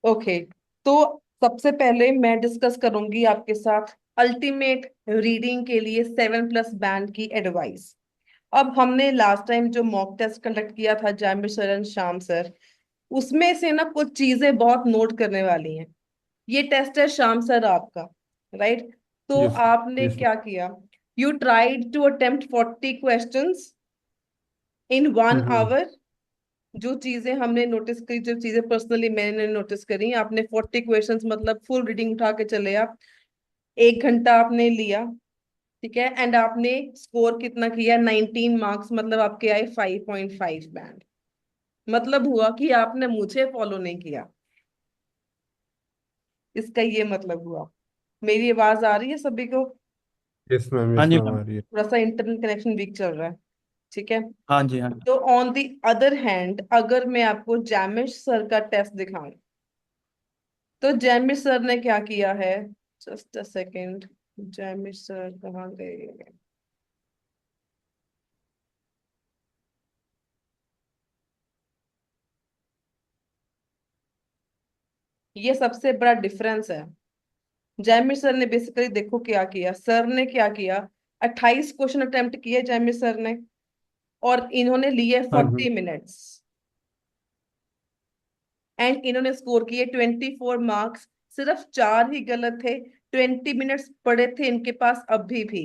Okay. तो सबसे पहले मैं डिस्कस करूंगी आपके साथ अल्टीमेट रीडिंग के लिए 7+ बैंड की एडवाइस। अब हमने लास्ट टाइम जो मॉक टेस्ट कंडक्ट किया था Jamir sir and Shyam sir, उसमें से ना कुछ चीजें बहुत नोट करने वाली हैं। ये टेस्ट है श्याम सर आपका, राइट? तो यस। आपने यस। क्या किया? You tried to attempt 40 questions in one hmm. Hour. जो चीजें हमने नोटिस करी, जो चीजें पर्सनली मैंने नोटिस करी, आपने 40 क्वेश्चंस मतलब फुल रीडिंग उठा के चले आप। 1 घंटा आपने लिया, ठीक है? एंड आपने स्कोर कितना किया? 19 मार्क्स, मतलब आपके आए 5.5 बैंड। मतलब हुआ कि आपने मुझे फॉलो नहीं किया, इसका ये मतलब हुआ। मेरी आवाज आ रही है सभी को? यस मैम, हाँ यस जी मैम, आ मैम। रही है। थोड़ा सा इंटरनेट कनेक्शन वीक चल रहा है, ठीक है? हाँ जी हाँ जी। तो ऑन द अदर हैंड, अगर मैं आपको जैमिश सर का टेस्ट दिखाऊं, तो जैमिश सर ने क्या किया है? Just a second. Jaimish sir कहाँ गए? ये सबसे बड़ा डिफरेंस है। जैमिश सर ने बेसिकली देखो क्या किया, सर ने क्या किया, 28 क्वेश्चन अटेम्प्ट किए जैमिश सर ने, और इन्होंने लिए हाँ 40 मिनट्स, एंड इन्होंने स्कोर किए 24 मार्क्स। सिर्फ 4 ही गलत थे। 20 मिनट्स पड़े थे इनके पास अभी भी,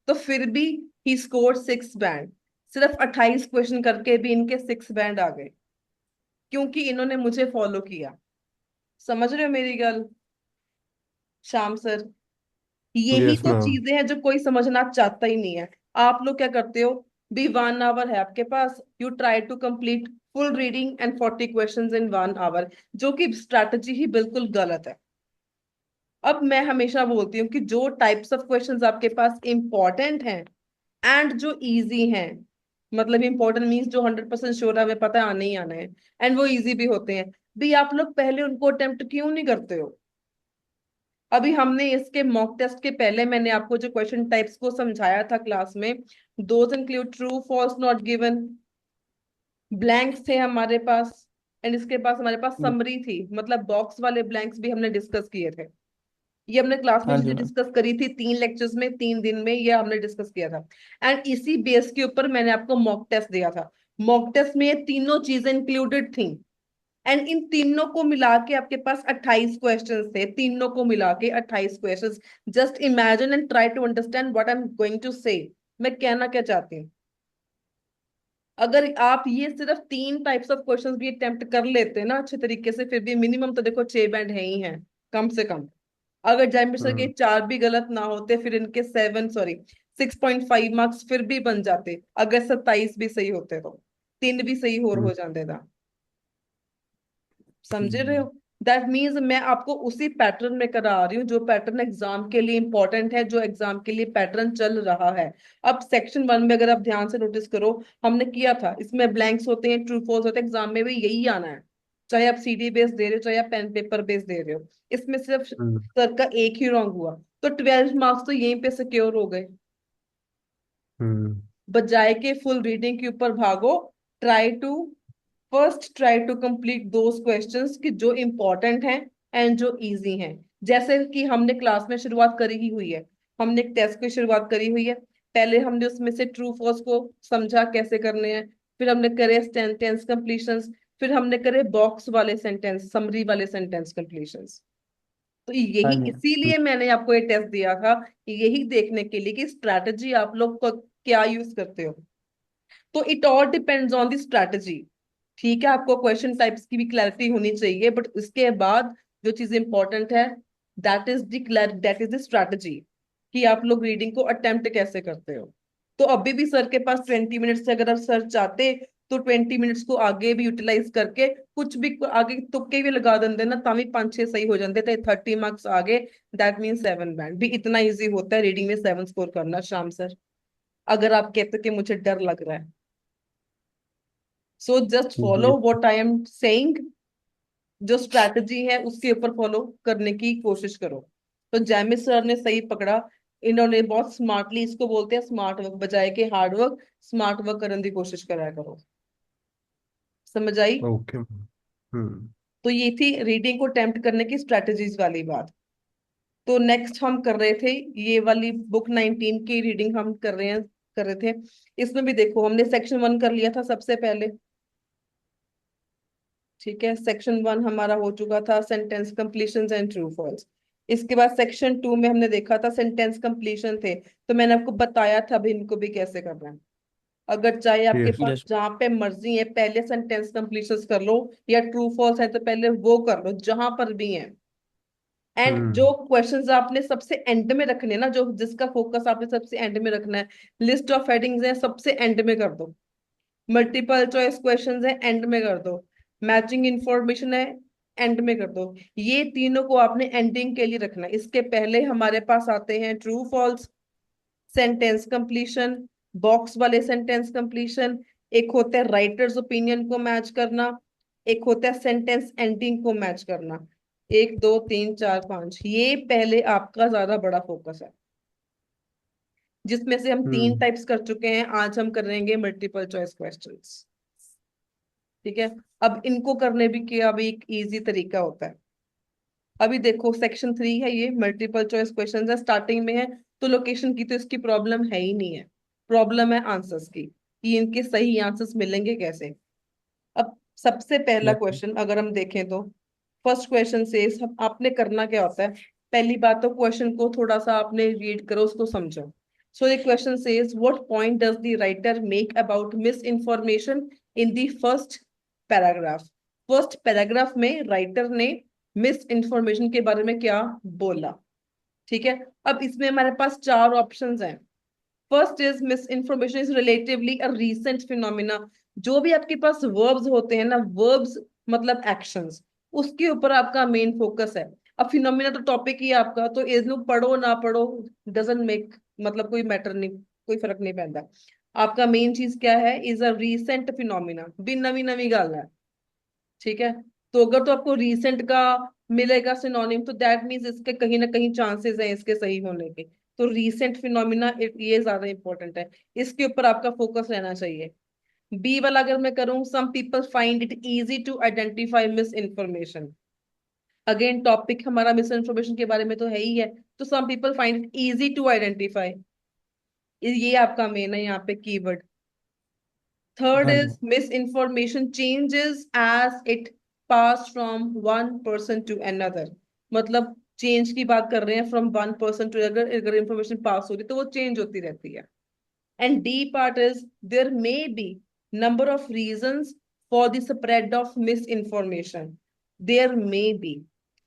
तो फिर भी ही स्कोर 6 बैंड। सिर्फ 28 क्वेश्चन करके भी इनके 6 बैंड आ गए, क्योंकि इन्होंने मुझे फॉलो किया। समझ रहे हो मेरी गल, श्याम सर? यही यस तो मैम। चीजें हैं जो कोई समझना चाहता ही नहीं है। आप लोग क्या करते हो? भी 1 आवर है आपके पास, you try to complete full reading and 40 questions in 1 hour, जो कि स्ट्रैटेजी ही बिल्कुल गलत है। अब मैं हमेशा बोलती हूँ कि जो टाइप्स ऑफ क्वेश्चंस आपके पास इंपॉर्टेंट हैं एंड जो इजी हैं, मतलब इंपॉर्टेंट मीन्स जो 100% श्योर है, हमें पता है आने ही आना है, एंड वो इजी भी होते हैं, भी आप लोग पहले उनको अटेम्प्ट क्यों नहीं करते हो? अभी हमने इसके मॉक टेस्ट के पहले मैंने आपको जो क्वेश्चन टाइप्स को समझाया था क्लास में, those include true false not given, blanks थे हमारे पास, एंड इसके पास हमारे पास समरी थी, मतलब बॉक्स वाले ब्लैंक्स भी हमने डिस्कस किए थे। ये हमने क्लास में हाँ जी चीजें मैम। डिस्कस करी थी 3 लेक्चर्स में, 3 दिन में, ये हमने डिस्कस किया था। एंड इसी बेस के ऊपर मैंने आपको मॉक टेस्ट दिया था। मॉक टेस्ट में ये तीनों चीजें इंक्लूडेड थी, एंड इन तीनों को मिला के आपके पास 28 क्वेश्चंस थे, तीनों को मिला के 28 questions. Just imagine and try to understand what I am going to say. मैं कहना क्या चाहती हूँ? अगर आप ये सिर्फ 3 टाइप्स ऑफ क्वेश्चंस भी अटेम्प्ट कर लेते ना अच्छे तरीके से, फिर भी मिनिमम तो देखो 6 बैंड है ही है, कम से कम। अगर जैमिर सर के हम्म। 4 भी गलत ना होते, फिर इनके 6.5 मार्क्स फिर भी बन जाते, अगर 27 भी सही होते तो 3 भी सही और हम्म। हो जाते था। समझ रहे हम्म। हो? दैट मीन्स मैं आपको उसी पैटर्न में करा रही हूँ जो पैटर्न एग्जाम के लिए इंपॉर्टेंट है, जो एग्जाम के लिए पैटर्न चल रहा है। अब सेक्शन 1 में अगर आप ध्यान से नोटिस करो, हमने किया था, इसमें ब्लैंक्स होते हैं, ट्रू फॉल्स होते हैं, एग्जाम में भी यही आना है। चाहे आप सीडी बेस दे रहे हो, चाहे आप पेन पेपर बेस दे रहे हो, इसमें सिर्फ हम्म। सर का एक ही रॉन्ग हुआ, तो 12 मार्क्स तो यहीं पे सिक्योर हो गए। हम्म। बजाय के फुल रीडिंग के ऊपर भागो, try to first try to complete those questions कि जो इंपॉर्टेंट हैं एंड जो इजी हैं। जैसे कि हमने क्लास में शुरुआत करी ही हुई है, हमने एक टेस्ट की शुरुआत करी हुई है। पहले हमने उसमें से ट्रू फॉल्स को समझा कैसे करने हैं, फिर हमने करे सेंटेंस कंप्लीशंस, फिर हमने करे बॉक्स वाले सेंटेंस, समरी वाले सेंटेंस कंप्लीशंस। तो हाँ यही जी इसीलिए मैंने आपको ये टेस्ट दिया था, यही देखने के लिए कि स्ट्रैटेजी आप लोग को क्या यूज करते हो। तो it all depends on the strategy. ठीक है, आपको क्वेश्चन टाइप्स की भी क्लैरिटी होनी चाहिए, बट इसके बाद जो चीज इंपॉर्टेंट है, दैट इज द स्ट्रैटेजी, कि आप लोग रीडिंग को अटेम्प्ट कैसे करते हो। तो अभी भी सर के पास 20 मिनट्स से, अगर आप सर चाहते तो 20 मिनट्स को आगे भी यूटिलाइज करके कुछ भी आगे तुक्के भी लगा देंगे ना, तभी 5-6 सही हो जाते थे, 30 मार्क्स आगे। दैट मीन 7 बैंड भी इतना इजी होता है रीडिंग में 7 स्कोर करना, शाम सर, अगर आप कहते कि मुझे डर लग रहा है। सो जस्ट फॉलो जी। व्हाट आई एम सेइंग, जो स्ट्रैटेजी है उसके ऊपर फॉलो करने की कोशिश करो। तो जैमिस सर ने सही पकड़ा, इन्होंने बहुत स्मार्टली, इसको बोलते हैं स्मार्ट वर्क, बजाय के हार्ड वर्क, स्मार्ट वर्क करने की कोशिश करा करो। समझ आई? ओके। हम्म। तो ये थी रीडिंग को टेम्प्ट करने की स्ट्रेटजीज वाली बात। तो नेक्स्ट हम कर रहे थे ये वाली बुक 19 की रीडिंग हम कर रहे थे। इसमें भी देखो हमने सेक्शन 1 कर लिया था सबसे पहले। ठीक है, सेक्शन 1 हमारा हो चुका था, sentence completion and true false. इसके बाद सेक्शन 2 में हमने देखा था सेंटेंस कंप्लीशन थे, तो मैंने आपको बताया था भी इनको भी कैसे करना है। अगर चाहे आपके यस। पास यस। जहां पे मर्जी है पहले सेंटेंस कंप्लीशन कर लो, या ट्रू फॉल्स है तो पहले वो कर लो, जहां पर भी है। एंड जो हम्म। क्वेश्चंस आपने सबसे एंड में रखने हैं ना, जो जिसका फोकस आपने सबसे एंड में रखना है, लिस्ट ऑफ हेडिंग्स है सबसे एंड में कर दो। मल्टीपल चॉइस क्वेश्चंस है एंड में कर दो। मैचिंग इंफॉर्मेशन है एंड में कर दो। ये तीनों को आपने एंडिंग के लिए रखना है। इसके पहले हमारे पास आते हैं true false, sentence completion, box वाले सेंटेंस कंप्लीशन, एक होता है राइटर्स ओपिनियन को मैच करना, एक होता है सेंटेंस एंडिंग को मैच करना। 1 2 3 4 5, ये पहले आपका ज्यादा बड़ा फोकस है, जिसमें से हम 3 हम्म। टाइप्स कर चुके हैं। आज हम करेंगे मल्टीपल चॉइस क्वेश्चंस। ठीक है, अब इनको करने भी क्या भी एक इजी तरीका होता है। अभी देखो सेक्शन 3 है, ये मल्टीपल चॉइस क्वेश्चंस है, स्टार्टिंग में है। तो लोकेशन की तो इसकी प्रॉब्लम है ही नहीं है, प्रॉब्लम है आंसर्स की, कि इनके सही आंसर्स मिलेंगे कैसे। अब सबसे पहला यस। क्वेश्चन अगर हम देखें तो फर्स्ट क्वेश्चन से आपने करना क्या होता है। पहली बात तो क्वेश्चन को थोड़ा सा आपने रीड करो, उसको समझो। So the question says what point does the writer make about miss information in the first paragraph. First paragraph में राइटर ने मिस इंफॉर्मेशन के बारे में क्या बोला। ठीक है, अब इसमें हमारे पास 4 ऑप्शंस हैं। First is miss information is relatively a recent phenomena. जो भी आपके पास वर्ब्स होते हैं ना, वर्ब्स मतलब एक्शंस, उसके ऊपर आपका मेन फोकस है। अब फिनोमिना तो टॉपिक ही है आपका, तो इसको पढ़ो ना पढ़ो डजंट मेक, मतलब कोई मैटर नहीं, कोई फर्क नहीं पैदा। आपका मेन चीज क्या है, इज अ रीसेंट फिनोमिना, भी नवी नवी गल है। ठीक है, तो अगर तो आपको रीसेंट का मिलेगा सिनोनिम, तो दैट मीन्स इसके कहीं ना कहीं चांसेस हैं इसके सही होने के। तो रीसेंट फिनोमिना ये ज्यादा इंपॉर्टेंट है, इसके ऊपर आपका फोकस रहना चाहिए। बी वाला अगर मैं करूं, some people find it easy to identify misinformation. Again topic हमारा मिस इन्फॉर्मेशन के बारे में तो है ही है, तो some people find it easy to identify, ये आपका मेन है यहाँ पे कीवर्ड। थर्ड हाँ इज जी। Misinformation changes as it pass from one person to another. मतलब चेंज की बात कर रहे हैं, फ्रॉम वन पर्सन टू, अगर अगर इंफॉर्मेशन पास हो रही तो वो चेंज होती रहती है। And D part is there may be number of reasons for the spread of misinformation. There may be.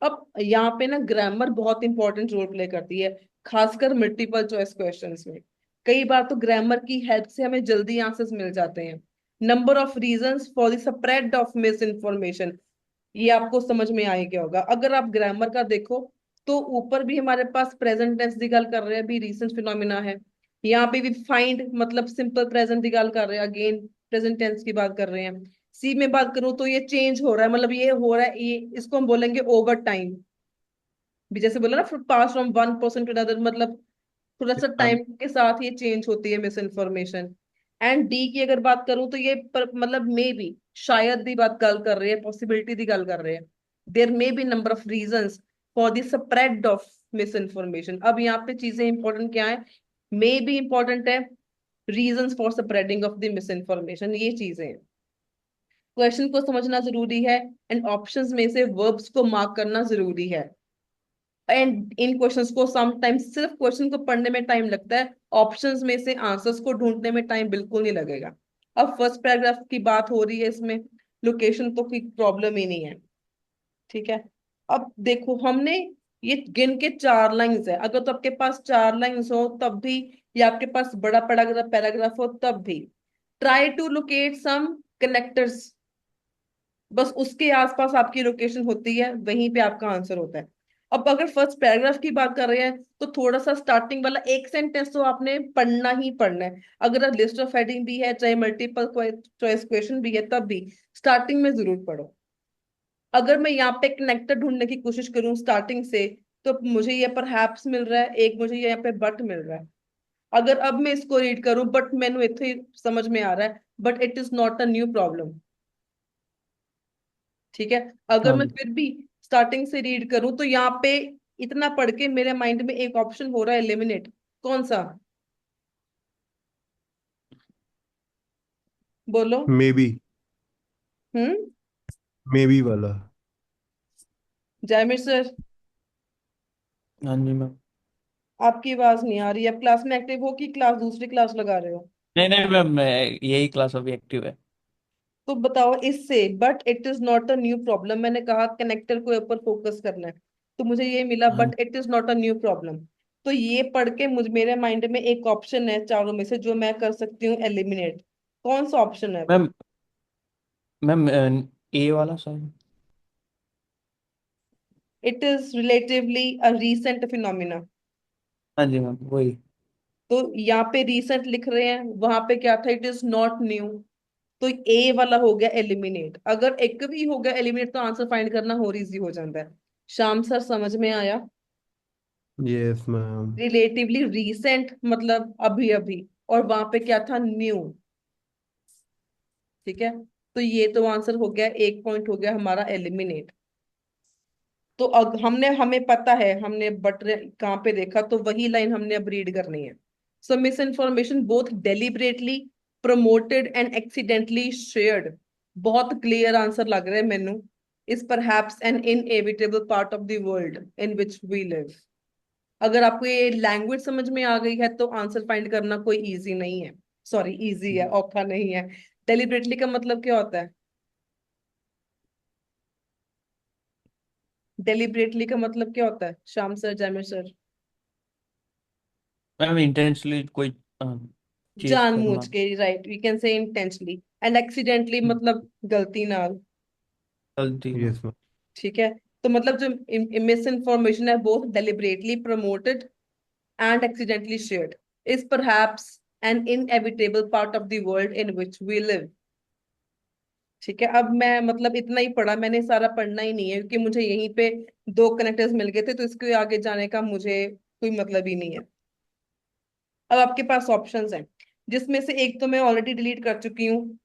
अब यहाँ पे ना ग्रामर बहुत इंपॉर्टेंट रोल प्ले करती है, खासकर मल्टीपल चॉइस क्वेश्चंस में। कई बार तो ग्रामर की हेल्प से हमें जल्दी आंसर्स मिल जाते हैं। Number of reasons for the spread of misinformation, ये आपको समझ में आ गया होगा। अगर आप ग्रामर का देखो तो ऊपर भी हमारे पास प्रेजेंट टेंस की गल कर रहे हैं, अभी रिसेंट फिनोमिना है। यहाँ पे भी फाइंड मतलब सिंपल प्रेजेंट की गल कर रहे हैं, अगेन प्रेजेंट टेंस की बात कर रहे हैं। सी में बात करूं तो ये चेंज हो रहा है, मतलब ये हो रहा है, ये इसको हम बोलेंगे ओवर टाइम। भी जैसे बोला ना, pass from one person to another, मतलब थोड़ा सा हाँ। टाइम के साथ ये चेंज होती है मिस इन्फॉर्मेशन। एंड डी की अगर बात करूं तो ये मतलब मे बी, शायद दी बात गल कर रहे हैं, पॉसिबिलिटी दी गल कर रहे हैं। There may be number of reasons for the spread of misinformation. अब यहाँ पे चीजें इंपॉर्टेंट क्या है, मे बी इंपॉर्टेंट है, reasons for spreading of the misinformation, ये चीजें हैं। क्वेश्चन को समझना जरूरी है, एंड ऑप्शंस में से वर्ब्स को मार्क करना जरूरी है। एंड इन क्वेश्चंस को समटाइम्स सिर्फ क्वेश्चन को पढ़ने में टाइम लगता है, ऑप्शंस में से आंसर्स को ढूंढने में टाइम बिल्कुल नहीं लगेगा। अब फर्स्ट पैराग्राफ की बात हो रही है, इसमें लोकेशन तो कोई प्रॉब्लम ही नहीं है। ठीक है, अब देखो हमने ये गिन के 4 लाइंस है, अगर तो आपके पास 4 लाइंस हो तब भी, या आपके पास बड़ा पैराग्राफ पैराग्राफ हो तब भी, try to locate some connectors. बस उसके आसपास आपकी लोकेशन होती है, वहीं पे आपका आंसर होता है। अब अगर फर्स्ट पैराग्राफ की बात कर रहे हैं तो थोड़ा सा स्टार्टिंग वाला एक सेंटेंस तो आपने पढ़ना ही पढ़ना है। अगर लिस्ट ऑफ हेडिंग भी है, चाहे मल्टीपल चॉइस क्वेश्चन भी है, तब भी स्टार्टिंग में जरूर पढ़ो। अगर मैं यहाँ पे कनेक्टर ढूंढने की कोशिश करूं स्टार्टिंग से, तो मुझे ये परहैप्स मिल रहा है, एक मुझे यहाँ पे बट मिल रहा है। अगर अब मैं इसको रीड करूं, बट मैंने इतने समझ में आ रहा है, but it is not a new problem. ठीक है। अगर हाँ मैं जी। फिर भी स्टार्टिंग से रीड करूं तो यहाँ पे इतना पढ़ के मेरे माइंड में एक ऑप्शन हो रहा है एलिमिनेट। कौन सा? बोलो। May be. Hmm. May be वाला। जयमीर सर, हाँ जी मैम। आपकी आवाज नहीं आ रही। आप क्लास में एक्टिव हो कि क्लास दूसरी क्लास लगा रहे हो? नहीं नहीं मैम, मैं यही क्लास अभी एक्टिव है। तो बताओ इससे, but it is not a new problem. मैंने कहा कनेक्टर को ऊपर फोकस करना है, तो मुझे ये मिला, हाँ but it is not a new problem. तो ये पढ़ के मुझ मेरे माइंड में एक ऑप्शन है चारों में से जो मैं कर सकती हूँ एलिमिनेट। कौन सा ऑप्शन है वो? मैम। मैम ए वाला sorry. It is relatively a recent phenomena. हाँ जी मैम, वही। तो यहाँ पे रीसेंट लिख रहे हैं, वहां पे क्या था? It is not new. तो ए वाला हो गया एलिमिनेट। अगर एक भी हो गया एलिमिनेट तो आंसर फाइंड करना और इजी हो जाता है। शाम सर, समझ में आया? Yes ma'am. रिलेटिवली रीसेंट मतलब अभी अभी, और वहां पे क्या था? न्यू। ठीक है। तो ये तो आंसर हो गया, एक पॉइंट हो गया हमारा एलिमिनेट। तो अब हमें पता है, हमने बट कहाँ पे देखा, तो वही लाइन हमने अब रीड करनी है। So misinformation both deliberately promoted and accidentally shared. बहुत क्लियर आंसर लग रहा है मेनू। Is perhaps an inevitable part of the world in which we live. अगर आपको ये लैंग्वेज समझ में आ गई है तो आंसर फाइंड करना कोई इजी नहीं है। सॉरी, इजी है, औखा नहीं है। डेलिबरेटली का मतलब क्या होता है? डेलिबरेटली का मतलब क्या होता है, Shyam sir, Jaimir sir? Ma'am intentionally कोई चीज जानबूझ करना। के, right, we can say intentionally. And accidentally मतलब गलती नाल। गलती ना। Yes ma'am. ठीक है। तो मतलब जो मिस इन्फॉर्मेशन है both deliberately promoted and accidentally shared is perhaps an inevitable part of the world in which we live. ठीक है। अब मैं मतलब इतना ही पढ़ा मैंने, सारा पढ़ना ही नहीं है क्योंकि मुझे यहीं पे दो कनेक्टर्स मिल गए थे, तो इसके आगे जाने का मुझे कोई मतलब ही नहीं है। अब आपके पास ऑप्शंस हैं, जिसमें से एक तो मैं ऑलरेडी डिलीट कर चुकी हूँ।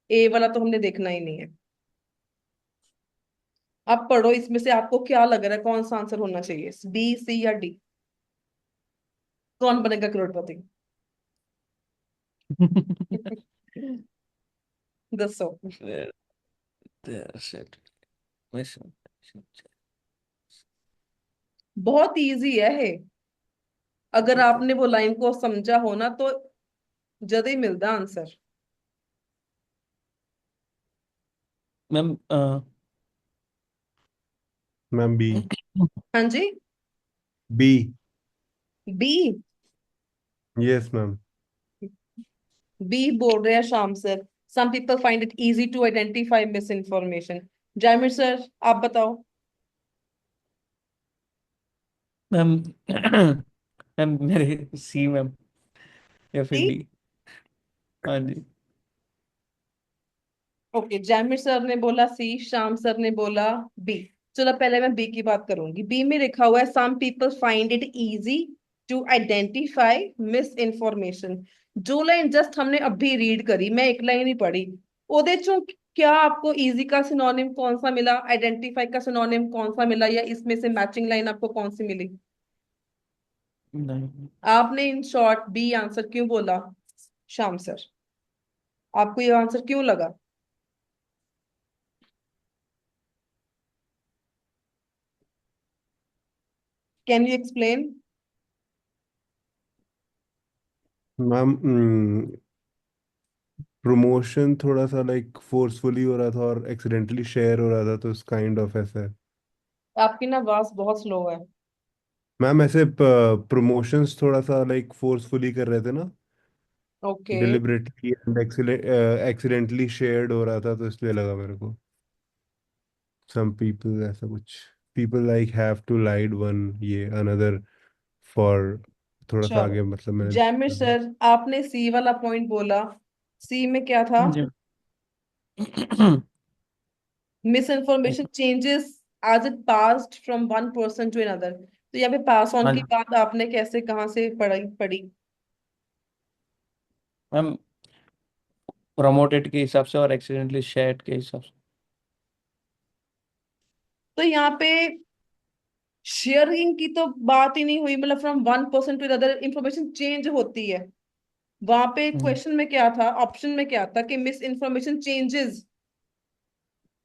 ए वाला तो हमने देखना ही नहीं है। आप पढ़ो, इसमें से आपको क्या लग रहा है कौन सा आंसर होना चाहिए, बी, सी या डी? कौन बनेगा करोड़पति? दसो। There- there's it. Mission. बहुत इजी है ये। अगर आपने वो लाइन को समझा हो ना तो जल्दी ही मिलता आंसर। Ma'am ma'am B. हाँ जी। B. B? Yes ma'am. B बोल रहे हैं Shyam sir. Some people find it easy to identify misinformation. Jamir sir, आप बताओ। मैम मैम मेरे सी मैम, या फिर सी? डी। हाँ जी। ओके, जैमिर सर ने बोला सी, श्याम सर ने बोला बी। चलो पहले मैं बी की बात करूंगी। बी में लिखा हुआ है some people find it easy to identify misinformation. जो लाइन जस्ट हमने अभी रीड करी, मैं एक लाइन ही पढ़ी, ओदे चों क्या आपको इजी का सिनोनिम कौन सा मिला, आइडेंटिफाई का सिनोनिम कौन सा मिला, या इसमें से मैचिंग लाइन आपको कौन सी मिली? नहीं आपने इन शॉर्ट बी आंसर क्यों बोला श्याम सर? आपको ये आंसर क्यों लगा? Can you explain? Ma'am promotion थोड़ा सा लाइक फोर्सफुली हो रहा था और एक्सीडेंटली शेयर हो रहा था, तो इस काइंड ऑफ ऐसा है। आपकी ना आवाज बहुत स्लो है। मैम ऐसे प्रमोशंस थोड़ा सा लाइक फोर्सफुली कर रहे थे ना, okay. Deliberately and accidentally shared हो रहा था, तो इसलिए लगा मेरे को सम पीपल ऐसा कुछ, people like have to lied one ये अनदर फॉर, थोड़ा सा चलो, आगे मतलब मैंने जैमिर देखा था। सर, आपने सी वाला पॉइंट बोला। सी में क्या था? जी। Misinformation changes as it passed from one person to another। तो यहाँ पे पास ऑन हाँ की जी बात आपने कैसे, कहाँ से पढ़ी पढ़ी? मैम, प्रमोटेड के हिसाब से और एक्सीडेंटली शेयर्ड के हिसाब से। तो यहाँ पे शेयरिंग की तो बात ही नहीं हुई, मतलब from one person to other information change होती है। वहां पे हम्म, क्वेश्चन में क्या था, ऑप्शन में क्या था कि miss information changes,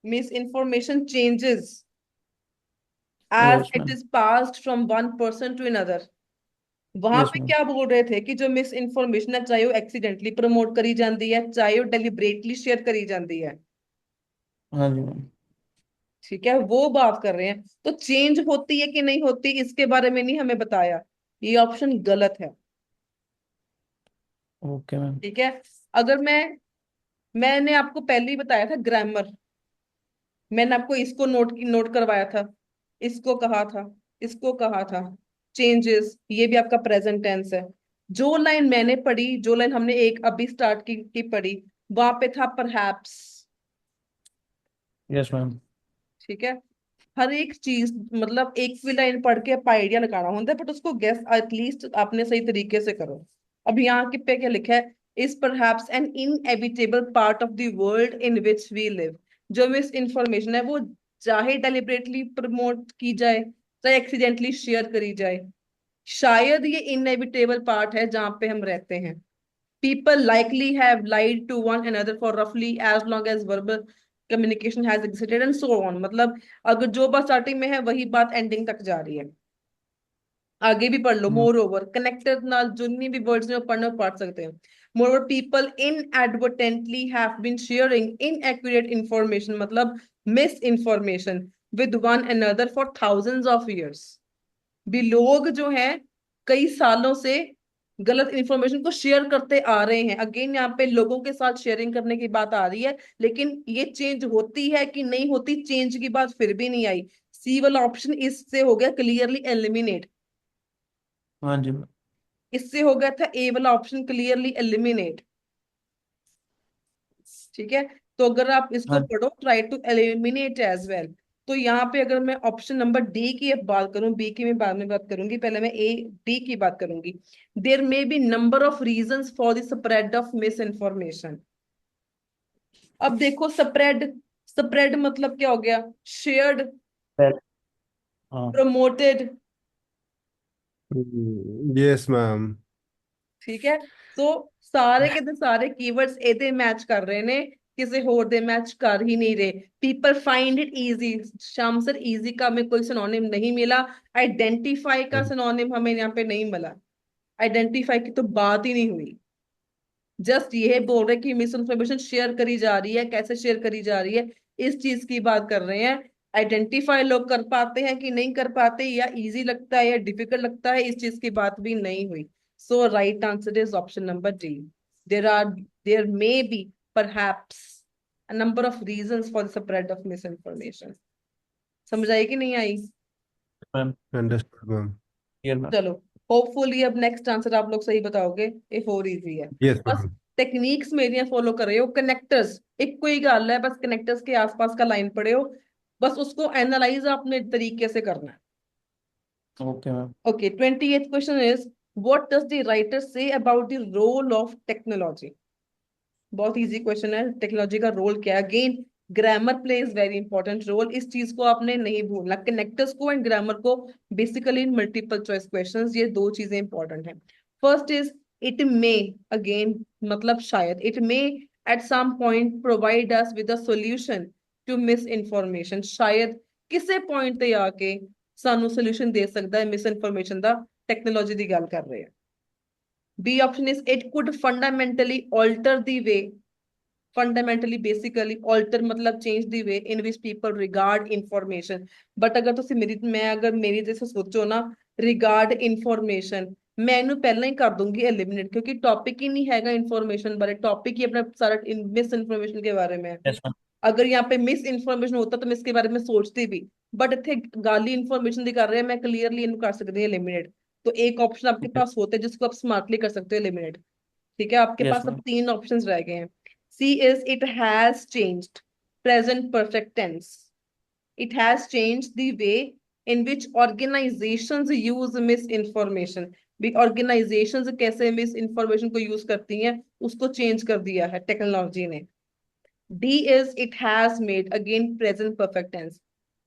miss information changes as yes it ma'am, is passed from one person to another। वहां यस पे मैम, क्या बोल रहे थे कि जो मिस इन्फॉर्मेशन है, चाहे वो एक्सीडेंटली प्रमोट करी जाती है, चाहे वो डेलिबरेटली शेयर करी जाती है, हाँ जी मैम, ठीक है, वो बात कर रहे हैं। तो चेंज होती है कि नहीं होती, इसके बारे में नहीं हमें बताया, ये ऑप्शन गलत है। ओके मैम, ठीक है। अगर मैंने आपको पहले ही बताया था ग्रामर, मैंने आपको इसको नोट करवाया था, इसको कहा था, इसको कहा था, चेंजेस, ये भी आपका प्रेजेंट टेंस है। जो लाइन मैंने पढ़ी, जो लाइन हमने एक अभी स्टार्ट की पढ़ी, वहां पे था परहैप्स। यस मैम, ठीक है। हर एक चीज, मतलब एक भी लाइन पढ़ के आप आइडिया लगाना होता है, बट उसको गेस एटलीस्ट आपने सही तरीके से करो। अब यहाँ के पे क्या लिखा है, is perhaps an inevitable part of the world in which we live. जो मिस इन्फॉर्मेशन है वो चाहे डेलिबरेटली प्रमोट की जाए, चाहे एक्सीडेंटली शेयर करी जाए, शायद ये इनएविटेबल पार्ट है जहां पे हम रहते हैं। People likely have lied to one another for roughly as long as verbal communication has existed and so on। मतलब अगर जो बात स्टार्टिंग में है वही बात एंडिंग तक जा रही है। आगे भी पढ़ लो, मोर ओवर कनेक्टेड नाल जितनी भी वर्ड्स ने पढ़ना पढ़ सकते हैं। Moreover people inadvertently have been sharing inaccurate information, मतलब misinformation with one another for thousands of years. भी लोग जो हैं कई सालों से गलत इंफॉर्मेशन को शेयर करते आ रहे हैं। अगेन यहाँ पे लोगों के साथ शेयरिंग करने की बात आ रही है, लेकिन ये चेंज होती है कि नहीं होती, चेंज की बात फिर भी नहीं आई। सी वाला ऑप्शन इससे हो गया क्लियरली एलिमिनेट, हाँ जी मैम, इससे हो गया था ए वाला ऑप्शन क्लियरली एलिमिनेट। ठीक है। तो अगर आप इसको हाँ पढ़ो, try to eliminate as well. तो यहाँ पे अगर मैं ऑप्शन नंबर डी की अब बात करूं, बी की मैं बाद में बात करूंगी, पहले मैं ए डी की बात करूंगी। There may be number of reasons for the spread of misinformation. अब देखो स्प्रेड, स्प्रेड मतलब क्या हो गया, शेयर्ड, पहले, हाँ, प्रमोटेड। Yes, ma'am. ठीक है। तो सारे के तो सारे कीवर्ड्स एदे मैच कर रहे ने, किसी होर दे मैच कर ही नहीं रहे। पीपल फाइंड इट इजी, शाम सर इजी का हमें कोई सिनोनिम नहीं मिला। आइडेंटिफाई का सिनोनिम हमें यहाँ पे नहीं मिला, आइडेंटिफाई की तो बात ही नहीं हुई। जस्ट ये बोल रहे कि मिस इन्फॉर्मेशन शेयर करी जा रही है, कैसे शेयर करी जा रही है, इस चीज की बात कर रहे हैं। आइडेंटिफाई लोग कर पाते हैं कि नहीं कर पाते, या इजी लगता है या डिफिकल्ट लगता है, इस चीज की बात भी नहीं हुई। So right answer is option number D. There may be perhaps a number of reasons for the spread of misinformation। समझ आई कि नहीं आई? Ma'am, Understood, ma'am. Clear ma'am, चलो, होपफुली अब नेक्स्ट आंसर आप लोग सही बताओगे, ये और इजी है। Yes, बस ma'am. टेक्निक्स मेरियां फॉलो कर रहे हो, कनेक्टर्स एक कोई गल है, बस कनेक्टर्स के आसपास का लाइन पढ़े हो, बस उसको एनालाइज अपने तरीके से करना है। Okay ma'am, okay, 28th question is what does the writer say about the role of technology. बहुत इजी क्वेश्चन है, टेक्नोलॉजी का रोल क्या है। Again grammar plays very important role, इस चीज को आपने नहीं भूलना, कनेक्टर्स को एंड ग्रामर को। Basically in multiple choice questions ये दो चीजें इंपॉर्टेंट हैं। First is it may, again मतलब शायद, it may at some point provide us with a solution to misinformation. शायद किसी पॉइंट ते आके सानू सॉल्यूशन दे सकता है मिस इन्फॉर्मेशन दा, टेक्नोलॉजी की गल कर रहे हैं। B option is it could fundamentally alter the way, fundamentally basically alter मतलब change the way in which people regard information. But अगर तुम मेरी, मैं अगर मेरी जैसे सोचो ना, रिगार्ड इंफॉर्मेशन, मैं इनू पहला ही कर दूंगी एलिमिनेट, क्योंकि टॉपिक ही नहीं हैगा इंफॉर्मेशन बारे, टॉपिक ही अपना सारा मिस इन्फॉर्मेशन के बारे में है। यस मैम, अगर यहाँ पे मिस इन्फॉर्मेशन होता तो मैं इसके बारे में सोचती भी, बट इतने गाली इन्फॉर्मेशन दी कर रहे हैं, मैं क्लियरली इनको कर सकती हूँ एलिमिनेट। तो एक ऑप्शन आपके ओके, पास होते हैं जिसको आप स्मार्टली कर सकते हो एलिमिनेट। ठीक है, आपके यस पास अब मैम, तीन ऑप्शंस रह गए हैं। C is it has changed, present perfect tense. It has changed the way in which organisations use misinformation. भी ऑर्गेनाइजेशंस कैसे मिस इन्फॉर्मेशन को यूज करती हैं, उसको चेंज कर दिया है टेक्नोलॉजी ने। D is it has made, again present perfect tense.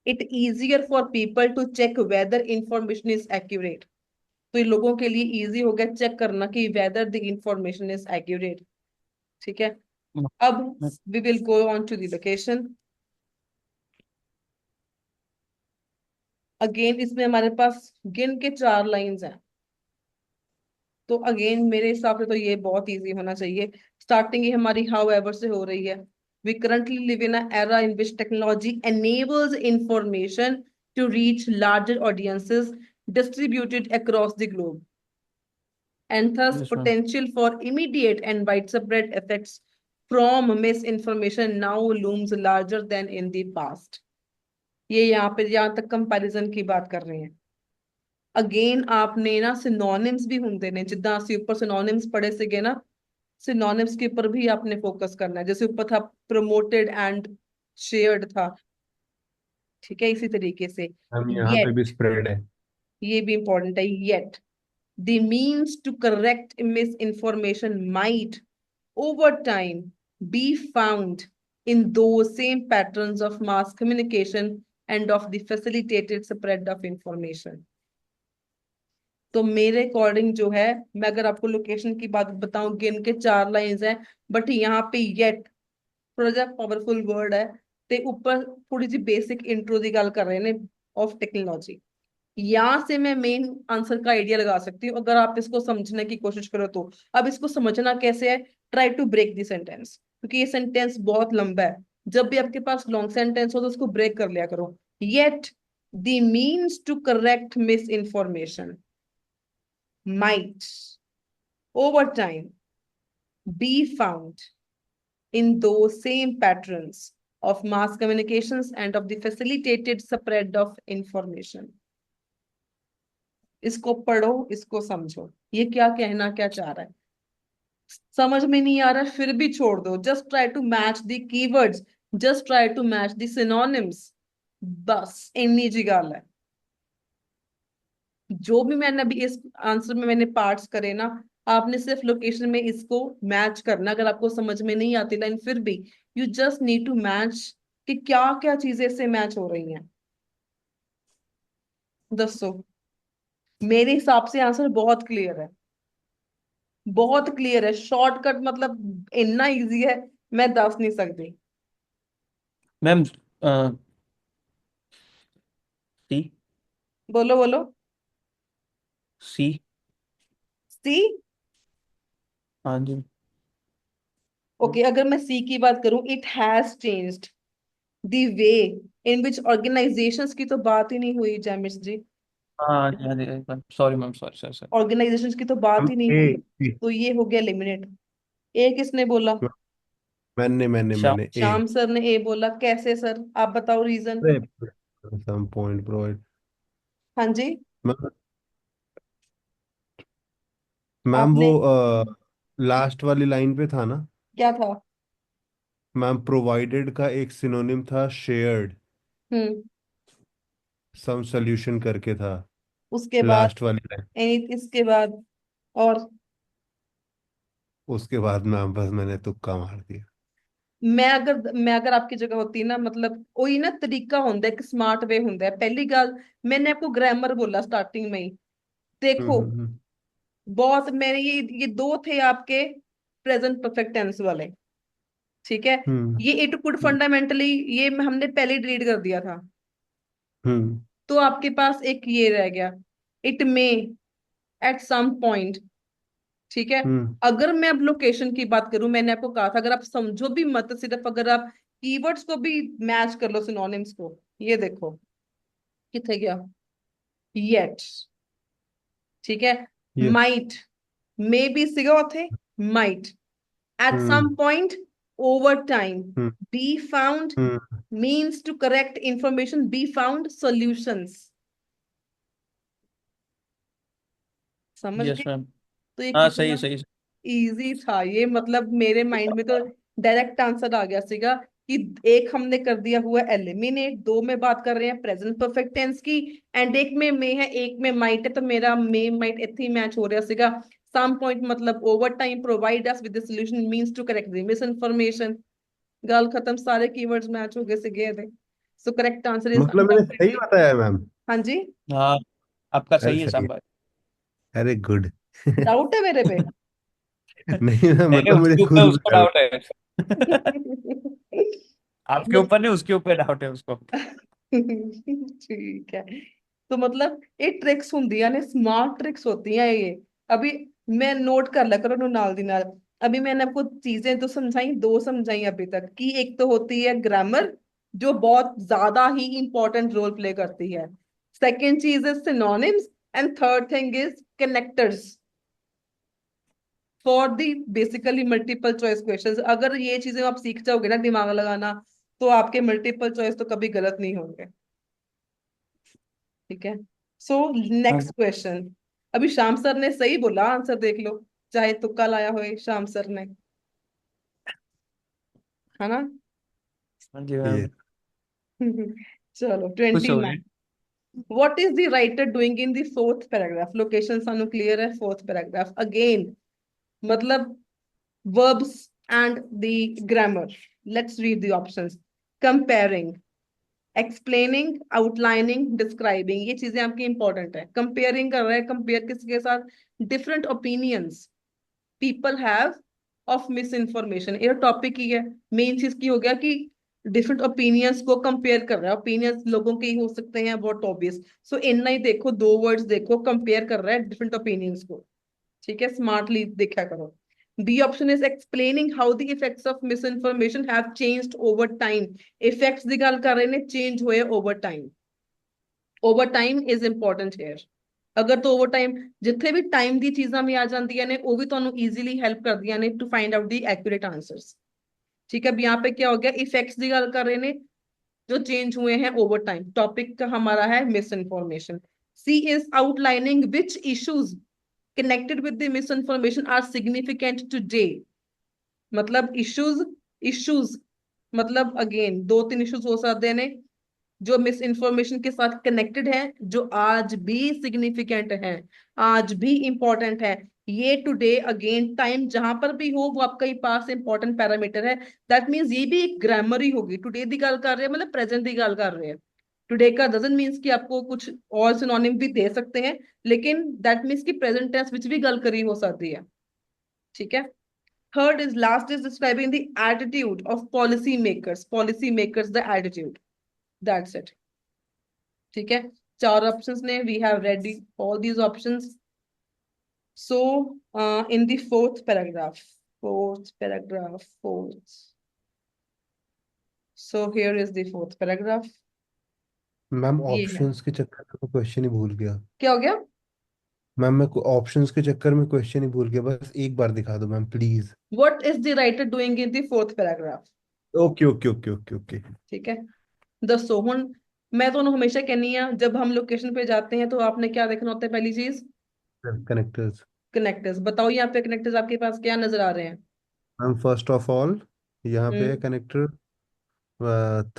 It easier for people to check whether information is accurate. तो ये लोगों के लिए इजी हो गया चेक करना कि whether the information is accurate. ठीक है, अब we will go on to the location. Again इसमें हमारे पास गिन के 4 लाइंस हैं, तो अगेन मेरे हिसाब से तो ये बहुत इजी होना चाहिए. स्टार्टिंग ही हमारी हाउ एवर से हो रही है. We currently live in a era in which technology enables information to reach larger audiences distributed across the globe, and thus Yes, ma'am. potential for immediate and widespread effects from misinformation now looms larger than in the past. ये यहाँ तक comparison की बात कर रहे हैं. Again आपने ना सिनोनिम्स भी होंगे ने, जिद्दां ਅਸੀਂ ऊपर सिनोनिम्स पढ़े सीगे ना, सिनोनिम्स के ऊपर भी आपने फोकस करना है. जैसे ऊपर था प्रमोटेड एंड शेयर्ड था, ठीक है, इसी तरीके से हम यहाँ पे येट, भी स्प्रेड है. ये भी इंपॉर्टेंट है. Yet the means to correct misinformation might over time be found in those same patterns of mass communication and of the facilitated spread of information. तो मेरे अकॉर्डिंग जो है, मैं अगर आपको लोकेशन की बात बताऊं, गिन के 4 लाइंस हैं, बट यहाँ पे येट थोड़ा सा पावरफुल वर्ड है, ते ऊपर थोड़ी सी बेसिक इंट्रो की गल कर रहे हैं ऑफ टेक्नोलॉजी. यहाँ से मैं मेन आंसर का आइडिया लगा सकती हूँ अगर आप इसको समझने की कोशिश करो तो. अब इसको समझना कैसे है, try to break the sentence, क्योंकि ये सेंटेंस बहुत लंबा है. जब भी आपके पास लॉन्ग सेंटेंस हो तो उसको ब्रेक कर लिया करो. Yet the means to correct misinformation might over time be found in those same patterns of mass communications and of the facilitated spread of information. इसको पढ़ो, इसको समझो, ये क्या कहना क्या चाह रहा है. समझ में नहीं आ रहा फिर भी छोड़ दो. Just try to match the keywords, just try to match the synonyms, बस इन्नी जी गल है. जो भी मैंने अभी इस आंसर में मैंने पार्ट्स करे ना, आपने सिर्फ लोकेशन में इसको मैच करना. अगर आपको समझ में नहीं आती लाइन फिर भी you just need to match कि क्या क्या चीजें इससे मैच हो रही हैं. दसो, मेरे हिसाब से आंसर बहुत क्लियर है, बहुत क्लियर है. शॉर्टकट मतलब इतना इजी है मैं दस नहीं सकती. मैम सी. बोलो बोलो. सी. सी. हाँ जी. ओके, अगर मैं सी की बात करूं, it has changed the way in which organisations की तो बात ही नहीं हुई जैमिश जी. हाँ जी, हाँ जी. Sorry ma'am, sorry sorry sorry. Organisations की तो बात हम ही नहीं ए हुई, तो ये हो गया एलिमिनेट. ए किसने बोला? मैंने मैंने शाम. मैंने ए श्याम सर ने ए बोला. कैसे सर, आप बताओ रीजन. सम पॉइंट प्रोवाइड. हाँ जी. मैम वो आपने लास्ट वाली लाइन पे था ना क्या था? मैम, प्रोवाइडेड का एक सिनोनिम था शेयर्ड, हम्म. सम सॉल्यूशन करके था उसके बाद लास्ट वाली लाइन. इसके बाद और उसके बाद मैम बस मैंने तुक्का मार दिया. मैं अगर आपकी जगह होती ना, मतलब वही ना तरीका होता है, एक स्मार्ट वे होता है. पहली गल मैंने आपको ग्रामर बोला स्टार्टिंग में ही. देखो, हम्म. बहुत मैंने ये दो थे आपके प्रेजेंट परफेक्ट टेंस वाले, ठीक है. हम्म. ये इट कुड फंडामेंटली ये हमने पहले रीड कर दिया था, हम्म. तो आपके पास एक ये रह गया, it may at some point. ठीक है. हम्म. अगर मैं अब लोकेशन की बात करूं, मैंने आपको कहा था अगर आप समझो भी मत, सिर्फ अगर आप कीवर्ड्स को भी मैच कर लो सिनोनिम्स को. ये देखो किथे गया, येट, ठीक है. ये. माइट, मे बी सिगा उथे, might at some hmm. point over time hmm. be found hmm. means to correct information, be found solutions. समझ यस गए? मैम. तो ये हाँ, सही है, कितना सही है. इजी था ये, मतलब मेरे माइंड में तो डायरेक्ट आंसर आ गया सीगा कि एक हमने कर दिया हुआ एलिमिनेट, दो में बात कर रहे हैं प्रेजेंट परफेक्ट टेंस की, एंड एक में मे है एक में माइट है, तो मेरा मे माइट इतनी मैच हो रहा सीगा. सम पॉइंट मतलब over time provide us with the solution means to correct the misinformation. गल खत्म, सारे कीवर्ड्स मैच हो गए सीगे. सो करेक्ट आंसर इज मतलब मैंने सही अनडाउटेडली। बताया मैम? हाँ जी। हाँ, आपका अरे सही है सही है। शाबाश। अरे गुड। डाउट है मेरे पे? नहीं मैम, नहीं नहीं, मतलब मुझे उसके खुद ऊपर भी उसको डाउट। डाउट है। आपके ऊपर नहीं, उसके ऊपर डाउट है उसको। ठीक है। तो मतलब ये ट्रिक्स ਹੁੰਦੀਆਂ ने, स्मार्ट ट्रिक्स होती हैं ये। अभी मैं नोट कर लिया करो नाल दी नाल। अभी मैंने आपको चीजें तो समझाई, दो समझाई अभी तक कि एक तो होती है ग्रामर, जो बहुत ज्यादा ही इंपॉर्टेंट रोल प्ले करती है। सेकंड चीज is synonyms, and third thing is connectors for the basically multiple choice questions. अगर ये चीजें आप सीख जाओगे ना दिमाग लगाना, तो आपके मल्टीपल चॉइस तो कभी गलत नहीं होंगे। ठीक है। सो हाँ, नेक्स्ट क्वेश्चन। अभी श्याम सर ने सही बोला, आंसर देख लो, चाहे तुक्का लाया हो श्याम सर ने, है ना? हाँ जी ये मैम। चलो खुश हो 29। गए। what is the writer doing in the fourth paragraph? Location सानू क्लियर है, फोर्थ पैराग्राफ अगेन, मतलब verbs and the grammar. Let's read the options. Comparing, explaining, outlining, describing, ये चीजें आपकी इंपॉर्टेंट है। कंपेयरिंग कर रहे हैं, कंपेयर किसके साथ? Different opinions people have of misinformation, ये टॉपिक ही है। मेन चीज की हो गया कि डिफरेंट ओपिनियंस को कंपेयर कर रहा है। ओपिनियंस लोगों के ही हो सकते हैं, बहुत ऑब्वियस। सो इतना ही देखो, दो वर्ड्स देखो, कंपेयर कर रहा है डिफरेंट ओपिनियंस को। ठीक है, स्मार्टली देखा करो। B option is explaining how the effects of misinformation have changed over time. Effects की गल कर रहे ने, चेंज हुए over time. Over time is important here. अगर तो ओवर टाइम जिथे भी टाइम दी चीजां भी आ जांदियां ने, वो भी ਤੁਹਾਨੂੰ इजीली हेल्प करदियां ने to find out the accurate answers. ठीक है, अब यहाँ पे क्या हो गया, इफेक्ट्स की गल कर रहे ने जो चेंज हुए हैं ओवर टाइम। टॉपिक का हमारा है misinformation. C is outlining which issues connected with the misinformation are significant today। मतलब इश्यूज मतलब अगेन दो तीन इश्यूज हो सकते हैं जो मिस इन्फॉर्मेशन के साथ कनेक्टेड है, जो आज भी सिग्निफिकेंट है, आज भी इंपॉर्टेंट है। ये टुडे अगेन टाइम जहां पर भी हो, वो आपका ही पास इंपॉर्टेंट पैरामीटर है। दैट मीन्स ये भी एक ग्रामर ही होगी। टुडे की गल कर रहे हैं, मतलब प्रेजेंट की गल कर रहे हैं। टुडे का डजंट मीन्स कि आपको कुछ और सिनोनिम भी दे सकते हैं, लेकिन दैट मीन्स कि प्रेजेंट टेंस विच भी गल करी हो सकती है। ठीक है। Third is last is describing the attitude of policy makers the attitude. That's it. ठीक है, चार ऑप्शंस ने, we have ready all these options. So in the fourth, so here is the fourth paragraph. Ma'am ये है, options के चक्कर में question ही भूल गया। क्या हो गया? मैम मैं ऑप्शंस के चक्कर में क्वेश्चन ही भूल गया, बस एक बार दिखा दो ma'am please. What is the writer doing in the fourth paragraph? Okay okay okay okay okay. ठीक है, दसो हुन। मैं तो हमेशा कहनी है, जब हम लोकेशन पे जाते हैं तो आपने क्या देखना होता है, पहली चीज कनेक्टर्स। कनेक्टर्स। बताओ यहाँ पे कनेक्टर्स आपके पास क्या नजर आ रहे हैं? मैम फर्स्ट ऑफ ऑल यहाँ पे है हम्म। कनेक्टर।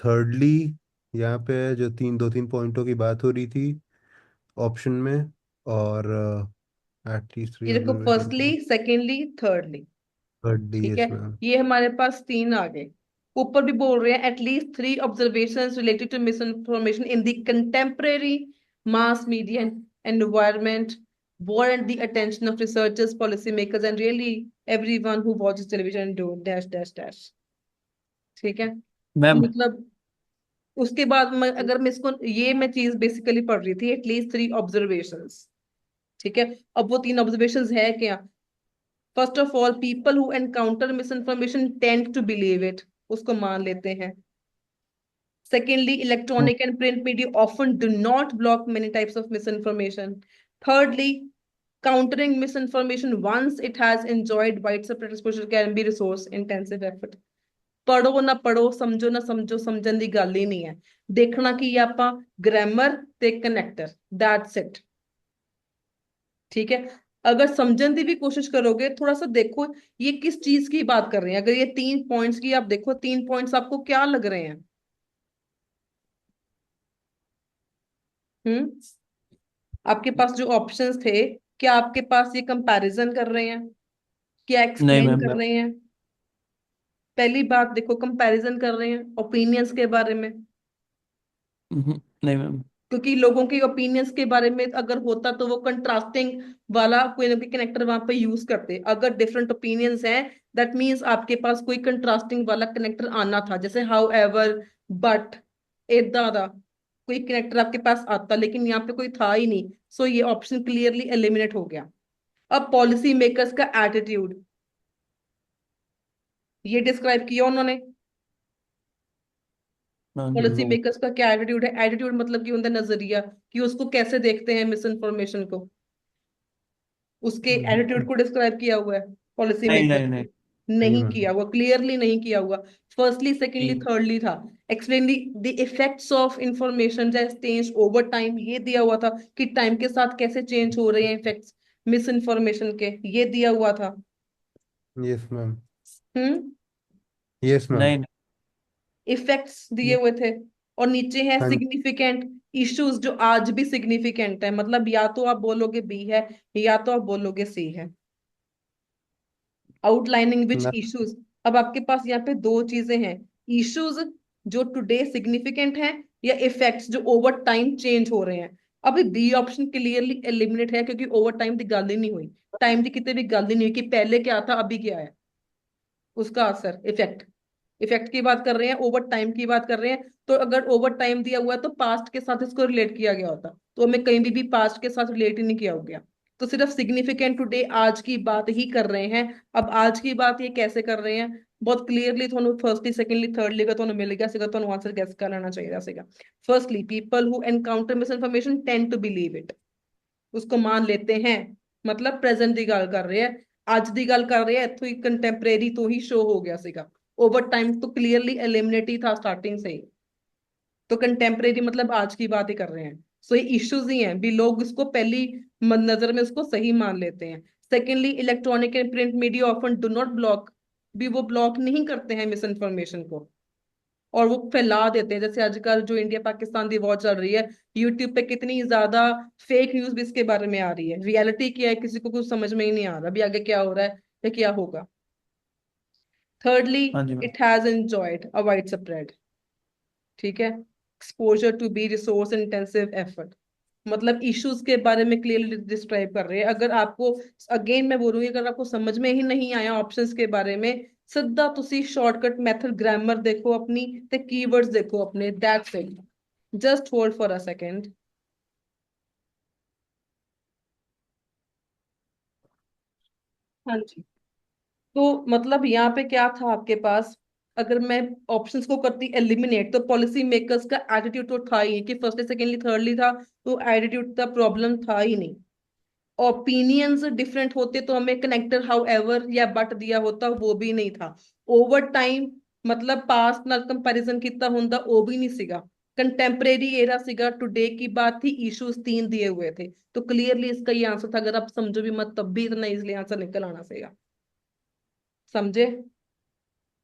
थर्डली यहाँ पे है जो दो तीन पॉइंटों की बात हो रही थी ऑप्शन में। और एटलीस्ट थ्री ये देखो, firstly, observation. Secondly, thirdly. Thirdly ठीक है, यस मैम। ये हमारे पास तीन आ गए। ऊपर भी बोल रहे हैं at least three observations related to misinformation in the contemporary mass media environment warrant the attention of researchers, policymakers, and really everyone who watches television do dash dash dash। ठीक है, तो मैम मतलब उसके बाद अगर मैं इसको, ये मैं चीज बेसिकली पढ़ रही थी, एटलीस्ट थ्री ऑब्जर्वेशंस। ठीक है, अब वो तीन ऑब्जर्वेशंस है क्या? First of all, people who encounter misinformation tend to believe it, उसको मान लेते हैं। Secondly, electronic and print media often do not block many types of misinformation. Thirdly, countering misinformation once it has enjoyed widespread exposure can be resource intensive effort। पढ़ो ना पढ़ो, समझो ना समझो, समझਣ ਦੀ ਗੱਲ ਹੀ ਨਹੀਂ ਹੈ। ਦੇਖਣਾ ਕੀ ਹੈ ਆਪਾਂ, ग्रामर ਤੇ कनेक्टर, दैट्स इट। ठीक है, अगर समझਣ ਦੀ भी कोशिश करोगे, थोड़ा सा देखो ये किस चीज की बात कर रहे हैं। अगर ये तीन पॉइंट्स की आप देखो, तीन पॉइंट्स आपको क्या लग रहे हैं? हम्म, आपके पास जो ऑप्शंस थे, क्या आपके पास ये कंपैरिजन कर रहे हैं, क्या नहीं एक्सप्लेन मैम, कर रहे हैं? पहली बात देखो, कंपैरिजन कर रहे हैं ओपिनियंस के बारे में। नहीं मैम। क्योंकि लोगों के ओपिनियंस के बारे में अगर होता तो वो कंट्रास्टिंग वाला कोई ना कोई कनेक्टर वहां पे यूज करते। अगर डिफरेंट ओपिनियंस हैं दैट मीन्स आपके पास कोई कंट्रास्टिंग वाला कनेक्टर आना था, जैसे हाउ एवर, बट, एदा दा कोई कनेक्टर आपके पास आता, लेकिन यहाँ पे कोई था ही नहीं। सो ये ऑप्शन क्लियरली एलिमिनेट हो गया। अब पॉलिसी मेकर्स का एटीट्यूड, ये डिस्क्राइब किया उन्होंने। हाँ जी। पॉलिसी मेकर्स का क्या एटीट्यूड है? एटीट्यूड मतलब कि उनका नजरिया, कि उसको कैसे देखते हैं मिस इन्फॉर्मेशन को, उसके एटीट्यूड को डिस्क्राइब किया हुआ है पॉलिसी नहीं मेकर्स नहीं ने? नहीं। नहीं नहीं मैम। किया हुआ, क्लियरली नहीं किया हुआ। फर्स्टली, सेकंडली, नहीं थर्डली था explain the effects of information that change over time, ये दिया हुआ था कि टाइम के साथ कैसे चेंज हो रहे हैं इफेक्ट्स मिस इन्फॉर्मेशन के, ये दिया हुआ था। Yes ma'am. हम्म। Yes ma'am. नहीं। इफेक्ट्स दिए हुए थे। और नीचे है हाँ। सिग्निफिकेंट इश्यूज, जो आज भी सिग्निफिकेंट है, मतलब या तो आप बोलोगे बी है या तो आप बोलोगे सी है। आउटलाइनिंग विच ना। इश्यूज, अब आपके पास यहाँ पे दो चीजें हैं, इश्यूज जो टुडे सिग्निफिकेंट हैं, या इफेक्ट्स जो ओवर टाइम चेंज हो रहे हैं। अभी बी ऑप्शन क्लियरली एलिमिनेट है, क्योंकि ओवर टाइम की गल ही नहीं हुई, टाइम की कितने भी गल ही नहीं हुई कि पहले क्या था अभी क्या है, उसका असर इफेक्ट। इफेक्ट की बात कर रहे हैं, ओवर टाइम की बात कर रहे हैं। तो अगर ओवर टाइम दिया हुआ है तो पास्ट के साथ इसको रिलेट किया गया होता, तो हमें कहीं भी पास्ट के साथ रिलेट ही नहीं किया हो गया। तो सिर्फ सिग्निफिकेंट टुडे, आज की बात ही कर रहे हैं। अब आज की बात ये कैसे कर रहे हैं, बहुत क्लियरली ਤੁਹਾਨੂੰ फर्स्टली, सेकंडली, थर्डली का ਤੁਹਾਨੂੰ मिल गया ਸੀਗਾ, ਤੁਹਾਨੂੰ आंसर गैस कर लेना चाहिए ਸੀगा। Firstly, people who encounter misinformation tend to believe it, उसको मान लेते हैं। मतलब प्रेजेंट ਦੀ ਗੱਲ ਕਰ ਰਹੇ ਆ, ਅੱਜ ਦੀ ਗੱਲ कर रहे हैं, ਇੱਥੋਂ ही कंटेम्परेरी तो ही शो हो गया ਸੀਗਾ। ओवर टाइम तो क्लियरली एलिमिनेट ही था स्टार्टिंग से ही। तो कंटेम्परेरी मतलब आज की बात ही कर रहे हैं। सो ये इश्यूज ही हैं भी, लोग इसको पहली नजर में उसको सही मान लेते हैं। Secondly, electronic and print media often do not block, भी वो ब्लॉक नहीं करते हैं मिस इन्फॉर्मेशन को, और वो फैला देते हैं। जैसे आजकल जो इंडिया पाकिस्तान की वॉर चल रही है, यूट्यूब पे कितनी ज्यादा फेक न्यूज भी इसके बारे में आ रही है। रियलिटी क्या है किसी को कुछ समझ में ही नहीं आ रहा अभी आगे क्या हो रहा है या क्या होगा। थर्डली, हाँ जी ma'am. It has enjoyed a wide spread, ठीक है, exposure to be resource intensive effort, मतलब इश्यूज के बारे में क्लियरली डिस्क्राइब कर रहे हैं। अगर आपको, अगेन मैं बोलूंगी, अगर आपको समझ में ही नहीं आया ऑप्शंस के बारे में, ਸਿੱਧਾ ਤੁਸੀਂ शॉर्टकट मेथड ग्रामर देखो अपनी ते कीवर्ड्स देखो अपने, that's it. Just hold for a second. हाँ जी। तो मतलब यहाँ पे क्या था आपके पास, अगर मैं ऑप्शंस को करती एलिमिनेट, तो पॉलिसी मेकर्स का एटीट्यूड तो था ही कि फर्स्ट सेकेंडली थर्डली था, तो एटीट्यूड का प्रॉब्लम था ही नहीं। ओपिनियंस डिफरेंट होते तो हमें कनेक्टर हाउ एवर या बट दिया होता, वो भी नहीं था। ओवर टाइम मतलब पास्ट नाल कंपैरिजन कितना ਹੁੰਦਾ वो भी नहीं सीगा। कंटेम्परेरी एरा सीगा, टुडे की बात थी, इश्यूज तीन दिए हुए थे। तो क्लियरली इसका ये आंसर था, अगर आप समझो भी मत तब भी इतना इजिली आंसर निकल आना सीगा। समझे?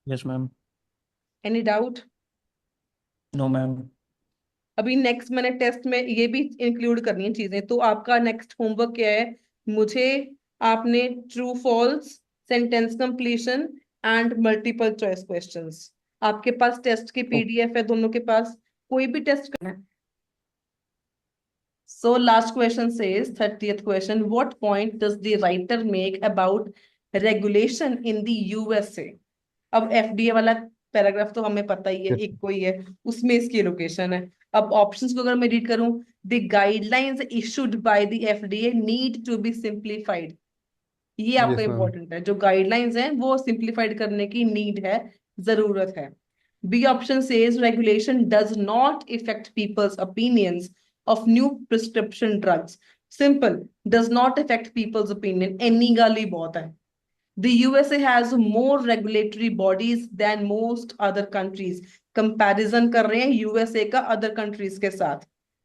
Yes ma'am. Any doubt? No ma'am. अभी नेक्स्ट मैंने टेस्ट में ये भी इंक्लूड करनी है चीजें, तो आपका नेक्स्ट होमवर्क क्या है? मुझे, आपने true false, sentence completion and multiple choice questions, आपके पास टेस्ट की पीडीएफ है दोनों के पास, कोई भी टेस्ट करना है। So last question says, 30th question, what point does the writer make about regulation in the USA? अब एफडीए वाला पैराग्राफ तो हमें पता ही है, एक कोई है, उसमें इसकी लोकेशन है। अब ऑप्शंस को अगर मैं रीड करूं, the guidelines issued by the FDA need to be simplified, ये आपका यस मैम। इंपॉर्टेंट है, जो गाइडलाइंस हैं वो सिंप्लीफाइड करने की नीड है, जरूरत है। B option says regulation does not affect people's opinions of new prescription drugs. Simple, does not affect people's opinion, एनी गल ही बहुत है। The USA has more regulatory bodies than most other countries. Comparison कर रहे हैं यूएसए का other countries के साथ,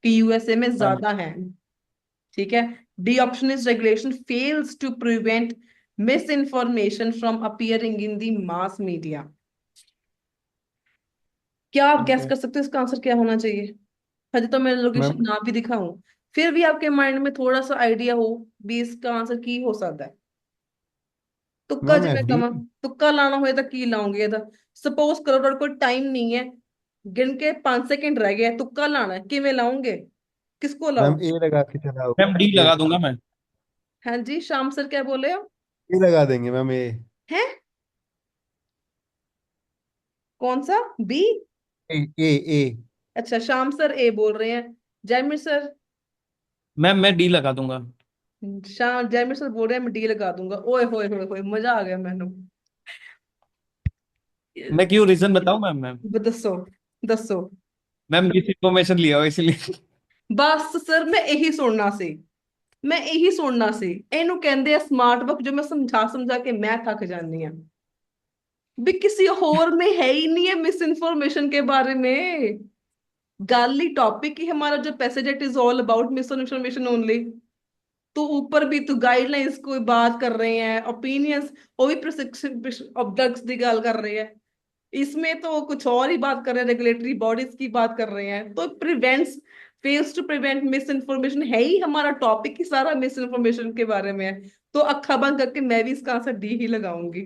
कि यूएसए में हाँ जी। ज्यादा है। ठीक है। D option is regulation fails to prevent misinformation from appearing in the mass media. क्या आप गैस ओके कर सकते हो इसका आंसर क्या होना चाहिए? हजे तो मैं लोकेशन मैम। ना भी दिखाऊं, फिर भी आपके माइंड में थोड़ा सा आइडिया हो भी इसका आंसर की हो सकता है। तुक्का मैम जिवें एफडी। कवां, तुक्का लाना होए तो की लाओगे ਇਹਦਾ? सपोज करो ਤੁਹਾਡੇ कोल टाइम नहीं है, गिन के 5 सेकंड रह गए, तुक्का लाना है, किवें लाओगे, किसको लाओ? मैम ए लगा के चलाओ। मैम डी ए लगा दूंगा मैं। हाँ जी, शाम सर क्या बोले हो? ए लगा देंगे मैम ए। हैं? कौन सा? बी? ए ए ए। अच्छा, शाम सर ए बोल रहे हैं। जयमीर सर? मैम मैं डी लगा दूंगा। शाम जयमीर सर बोल रहे हैं मैं डी लगा दूंगा। ओए होए होए होए, मजा आ गया मैनू। मैं क्यों रीजन बताऊं मैम? मैम दसो, दसो। मैम मिस इन्फॉर्मेशन लिया हो इसलिए। बस सर, मैं यही सुनना सी, मैं यही सुनना सी। ਇਹਨੂੰ ਕਹਿੰਦੇ ਆ स्मार्ट वर्क, जो मैं समझा समझा के मैं थक जानी हूं। भी किसी और में है ही नहीं है मिस इन्फॉर्मेशन के बारे में। गाली टॉपिक ही हमारा जो passage, it is all about miss information only. तो ऊपर भी तो गाइडलाइंस को बात कर रहे हैं, ओपिनियंस, वो भी प्रिस्क्रिप्शन ऑफ ड्रग्स की गल कर रहे हैं। इसमें तो कुछ और ही बात कर रहे हैं, रेगुलेटरी बॉडीज की बात कर रहे हैं। तो prevents, fails to prevent misinformation है ही हमारा टॉपिक ही सारा मिस इन्फॉर्मेशन के बारे में है। तो अक्खा बंद करके मैं भी इसका आंसर डी ही लगाऊंगी।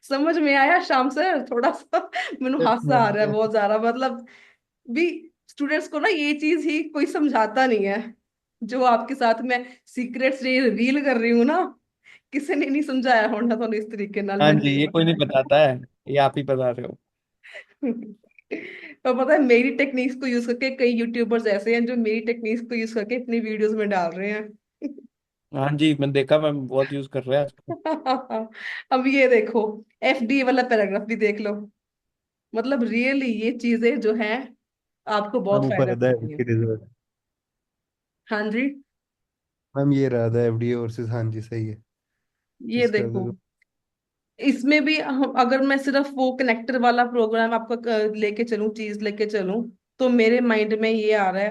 समझ में आया शाम सर? थोड़ा सा मैंने यस हासा आ मैम रहा है यस। बहुत ज्यादा, मतलब भी स्टूडेंट्स को ना ये चीज ही कोई समझाता नहीं है, जो आपके साथ मैं सीक्रेट्स रिवील कर रही हूँ ना, किसी ने नहीं समझाया होना तो इस तरीके नाल हाँ मैंने जी, नहीं ये कोई नहीं बताया। बताता है, ये आप ही बता रहे हो। तो पता है मेरी टेक्निक्स को यूज करके कई यूट्यूबर्स ऐसे हैं जो मेरी टेक्निक्स को यूज करके अपनी वीडियोस में डाल रहे हैं। हाँ जी, मैं देखा, मैम बहुत यूज कर रहे हैं आजकल। अब ये देखो, एफडी वाला पैराग्राफ भी देख लो। मतलब रियली ये चीजें जो हैं आपको मैम बहुत ऊपर फायदा रहता है देती इसके हैं। रिजल्ट। हाँ जी, मैम ये रहा था एफडीए वर्सेस, हाँ जी सही है। ये इसका देखो, तो इसमें भी अगर मैं सिर्फ वो कनेक्टर वाला प्रोग्राम आपका लेके चलूं, चीज लेके चलूं, तो मेरे माइंड में ये आ रहा है।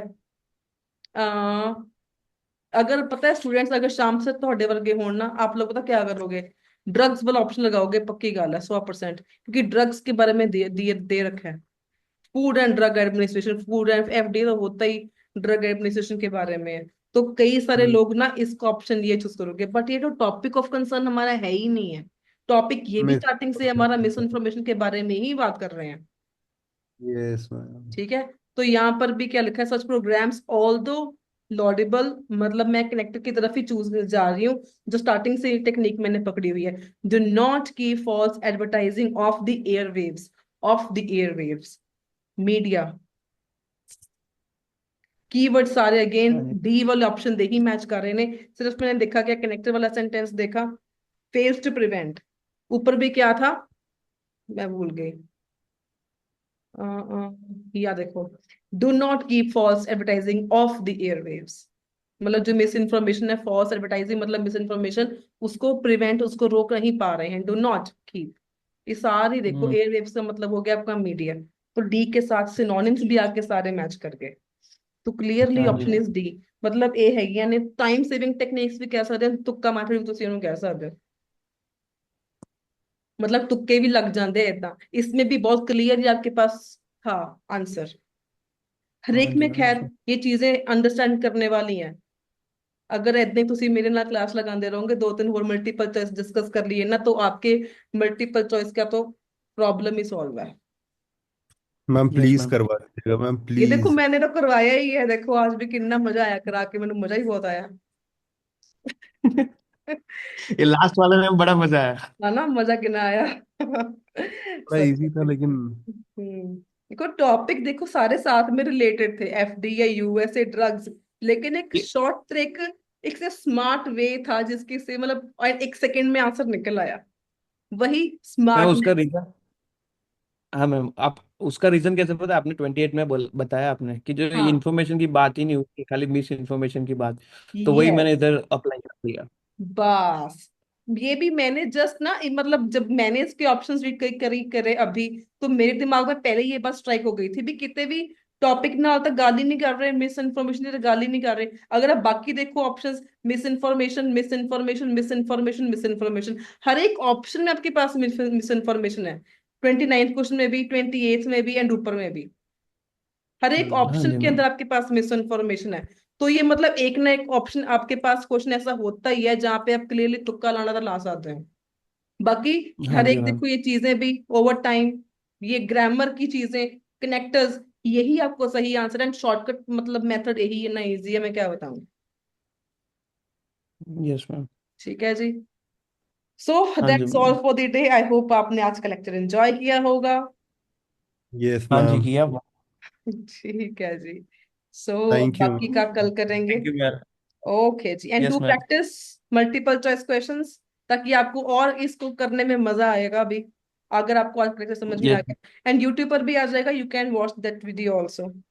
अगर पता है स्टूडेंट्स, अगर शाम से ਤੁਹਾਡੇ वर्गे होण ना, आप लोग पता क्या करोगे? ड्रग्स वाला ऑप्शन लगाओगे, पक्की गल है 100%, क्योंकि ड्रग्स के बारे में दे रखा है। Food and drug administration, food and FD तो होता ही ड्रग एडमिनिस्ट्रेशन के बारे में है। तो कई सारे हम्म, लोग ना इसका ऑप्शन ये चूज करोगे, बट ये तो टॉपिक ऑफ कंसर्न हमारा है ही नहीं है। टॉपिक ये भी मिस। स्टार्टिंग से हमारा मिस इन्फॉर्मेशन के बारे में ही बात कर रहे हैं। Yes ma'am. ठीक है, तो यहाँ पर भी क्या लिखा है? सच प्रोग्राम्स ऑल दो लॉडेबल, मतलब मैं कनेक्टर की तरफ ही चूज जा रही हूँ, जो स्टार्टिंग से टेक्निक मैंने पकड़ी हुई है। Do not keep false advertising off the airwaves, off the airwaves, media. Keyword सारे अगेन हाँ जी। डी वाले ऑप्शन दे ही मैच कर रहे ने। सिर्फ मैंने देखा क्या, कनेक्टर वाला सेंटेंस देखा, फेल्स टू प्रिवेंट। ऊपर भी क्या था, मैं भूल गई। या देखो, do not keep false advertising off the airwaves, मतलब जो मिस इन्फॉर्मेशन है, फॉल्स एडवर्टाइजिंग मतलब मिस इन्फॉर्मेशन, उसको प्रिवेंट, उसको रोक नहीं पा रहे हैं। डू नॉट कीप, ये सारी देखो हम्म। एयरवेव्स का मतलब हो गया आपका मीडिया। तो डी के साथ सिनोनिम्स भी आके सारे मैच कर गए। तो क्लियरली हाँ जी ऑप्शन इज डी। मतलब ए है, यानी टाइम सेविंग टेक्निक्स भी कह सकते हैं, तुक्का मार भी तुसी ਇਹਨੂੰ कह सकते हो। मतलब तुक्के भी लग जाते हैं इतना, इसमें भी बहुत क्लियर ही आपके पास था आंसर। हर हाँ एक जी में हाँ खैर जी। ये चीजें अंडरस्टैंड करने वाली हैं। अगर इतने तुसी मेरे नाल क्लास लगाते रहोगे, दो तीन और मल्टीपल चॉइस डिस्कस कर लिए ना, तो आपके मल्टीपल चॉइस का तो प्रॉब्लम ही सॉल्व है। Ma'am yes please ma'am. करवा दीजिएगा मैम ये देखो, प्लीज। मैंने तो करवाया ही है, देखो आज भी कितना मजा आया करा के, मैंने मजा ही बहुत आया। ये लास्ट वाले में बड़ा मजा आया। है ना, मजा कितना आया। थोड़ा सच इजी था में। लेकिन। देखो टॉपिक देखो सारे साथ में रिलेटेड थे, एफडी या यूएसए ड्रग्स, लेकिन एक ये- शॉर्ट ट्रिक, एक से स्मार्ट वे था जिसकी से मतलब और 1 सेकंड में आंसर निकल आया। वही मैं उसका स्मार्टनेस। रीजन, हाँ मैम, आप उसका रीजन कैसे पता? आपने 28 में बताया आपने कि जो हाँ, इन्फॉर्मेशन की बात ही नहीं हुई, खाली मिस इन्फॉर्मेशन की बात। तो वही मैंने यस, इधर अप्लाई कर दिया। बस ये भी मैंने जस्ट ना मतलब जब मैंने इसके ऑप्शंस भी कई करी करे अभी, तो मेरे दिमाग में पहले ये बात स्ट्राइक हो गई थी भी, कितने भी टॉपिक ना होता गाली नहीं कर रहे, मिस इन्फॉर्मेशन की गाली नहीं कर रहे। अगर आप बाकी देखो options, misinformation, misinformation, misinformation, misinformation, हर एक ऑप्शन में आपके पास मिस इन्फॉर्मेशन है। 29th क्वेश्चन में भी, 28th में भी, एंड ऊपर में भी, हर एक हाँ ऑप्शन जी के अंदर मैम। आपके पास मिस इन्फॉर्मेशन है। तो ये मतलब एक ना एक ऑप्शन आपके पास क्वेश्चन ऐसा होता ही है जहां पे आप क्लियरली तुक्का लाना था ला सकते हैं। बाकी हाँ हर जी एक मैम। देखो ये चीजें भी ओवर टाइम, ये ग्रामर की चीजें, कनेक्टर्स, यही आपको सही आंसर एंड शॉर्टकट मतलब मेथड यही है ना, इजी है, मैं क्या बताऊं। Yes ma'am. ठीक है जी। सो हाँ जी that's all ma'am. For the day. I hope आपने आज का लेक्चर एंजॉय किया होगा। यस हाँ जी मैम, किया। ठीक है जी। So thank you. बाकी का कल करेंगे। Thank you ma'am. ओके जी, and do yes ma'am. Practice multiple choice questions, ताकि आपको और इसको करने में मजा आएगा अभी, अगर आपको आज प्रैक्टिस समझ में आ यस। गया। एंड यूट्यूब पर भी आ जाएगा, you can watch that video also.